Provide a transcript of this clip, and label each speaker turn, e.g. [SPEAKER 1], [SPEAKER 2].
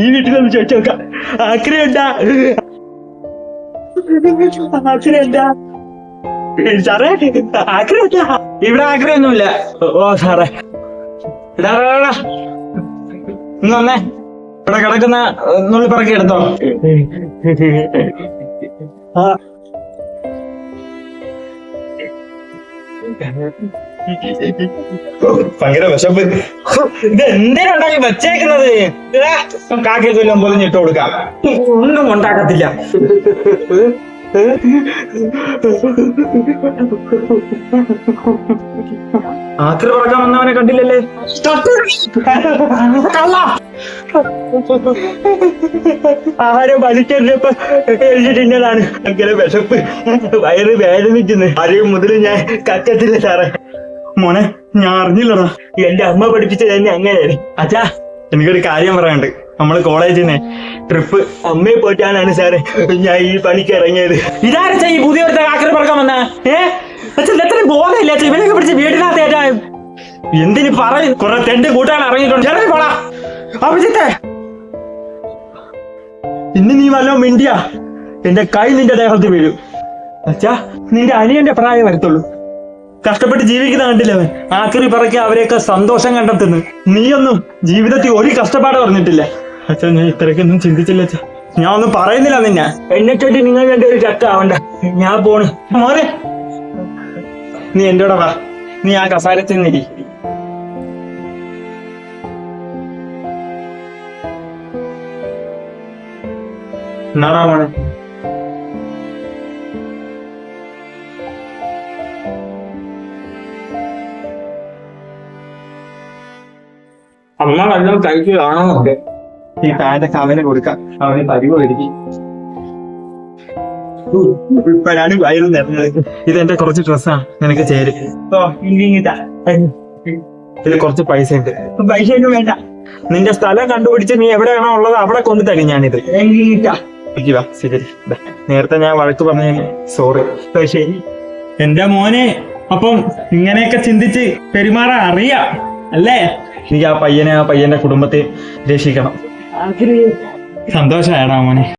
[SPEAKER 1] ഈ വീട്ടിലൊന്ന് ചോദിച്ചു നോക്കാം. ആക്രിയുണ്ടാ സാറേ? ആക്രിയുണ്ടാ?
[SPEAKER 2] ഇവിടെ ആഗ്രഹമൊന്നുമില്ല.
[SPEAKER 1] ഓ സാറേ,
[SPEAKER 2] ഇന്ന് വന്നേ. ഇവിടെ കിടക്കുന്ന നുള്ളി പറക്കി എടുത്തോ. ഭയങ്കര വിശപ്പ്. ഇത് എന്തിനുണ്ടാക്കി വെച്ചേക്കുന്നത്? കാക്കി കൊല്ലം പൊതിഞ്ഞിട്ട് കൊടുക്കാം. ഒന്നും ഉണ്ടാക്കത്തില്ല. ആക്രി പറക്കാൻ വന്നവനെ കണ്ടില്ലല്ലേ?
[SPEAKER 1] ആരോ വലിച്ചെറിഞ്ഞപ്പോ എഴുതിട്ടിന്നതാണ്. അങ്ങനെ വിശപ്പ്, വയറ് വേദനിക്കുന്നു. ആരെയും മുതൽ ഞാൻ കക്കത്തില്ല സാറേ.
[SPEAKER 2] മോനെ, ഞാൻ അറിഞ്ഞില്ലടാ.
[SPEAKER 1] എന്റെ അമ്മ പഠിപ്പിച്ചത് തന്നെ അങ്ങനെയാണ്.
[SPEAKER 2] അച്ഛാ, എനിക്കൊരു കാര്യം പറയാനുണ്ട്. നമ്മള് കോളേജിൽ ട്രിപ്പ്
[SPEAKER 1] അമ്മയെ പോറ്റാനാണ് സാറേ ഞാൻ ഈ പണിക്ക് ഇറങ്ങിയത്.
[SPEAKER 2] ഇതാരച്ചാ ഈ പുതിയ ആക്രി പറക്കാൻ വന്ന? അച്ഛൻ എത്രയും ബോധമില്ല. ഇവനൊക്കെ പിടിച്ച് വീട്ടിനകത്ത് എന്തിന് പറയും? കുറെ തെണ്ട് കൂട്ടാൻ ഇറങ്ങിയിട്ടുണ്ട്. ചെറിയ പോടാ അഭിജിത്തെ.
[SPEAKER 1] ഇന്ന് നീ വല്ലോ മിണ്ടിയ എന്റെ കൈ നിന്റെ ദേഹത്ത് വീഴും. അച്ഛാ, നിന്റെ അനിയന്റെ പ്രായം വരത്തുള്ളൂ. കഷ്ടപ്പെട്ട് ജീവിക്കുന്ന കണ്ടില്ല അവൻ. ആക്രി പറക്കി അവരെയൊക്കെ സന്തോഷം കണ്ടെത്തുന്നു. നീയൊന്നും ജീവിതത്തിൽ ഒരു കഷ്ടപ്പാട് പറഞ്ഞിട്ടില്ല.
[SPEAKER 2] അച്ഛാ, ഞാൻ ഇത്രയ്ക്കൊന്നും ചിന്തിച്ചില്ല അച്ഛാ.
[SPEAKER 1] ഞാൻ ഒന്നും പറയുന്നില്ല നിന്നെ. എന്നെ ചൊല്ലി നിങ്ങൾ എന്റെ ഒരു ചത്താവണ്ട. ഞാൻ പോണ്.
[SPEAKER 2] മോനെ, നീ എന്റെ കൂടെ വാ. നീ ആ കസാരത്തിൽ നിന്നിരി. എന്നാടാ മോനെ. അമ്മ വല്ലതും കഴിച്ചു കാണുന്നുണ്ട്. ഈ പാൻ്റൊക്കെ അവന് കൊടുക്കാം. അവന് പരിപാടിക്കും.
[SPEAKER 1] ഇപ്പോഴാണ് വയറ് നിറഞ്ഞത്.
[SPEAKER 2] ഇതെന്റെ കുറച്ച് ഡ്രസ്സാണ്, നിനക്ക് ചേരും. ഇതിൽ കുറച്ച് പൈസ ഉണ്ട്.
[SPEAKER 1] പൈസ ഒന്നും വേണ്ട.
[SPEAKER 2] നിന്റെ സ്ഥലം കണ്ടുപിടിച്ച് നീ എവിടെയാണോ ഉള്ളത് അവിടെ കൊണ്ട് തരും ഞാനിത്. ശരി. നേരത്തെ ഞാൻ വഴക്ക് പറഞ്ഞു, സോറി.
[SPEAKER 1] ശരി.
[SPEAKER 2] എന്റെ മോനെ, അപ്പം ഇങ്ങനെയൊക്കെ ചിന്തിച്ച് പെരുമാറാൻ അറിയാം അല്ലേ? എനിക്ക് ആ പയ്യന്റെ കുടുംബത്തെ രക്ഷിക്കണം. സന്തോഷമായടാ മോനെ.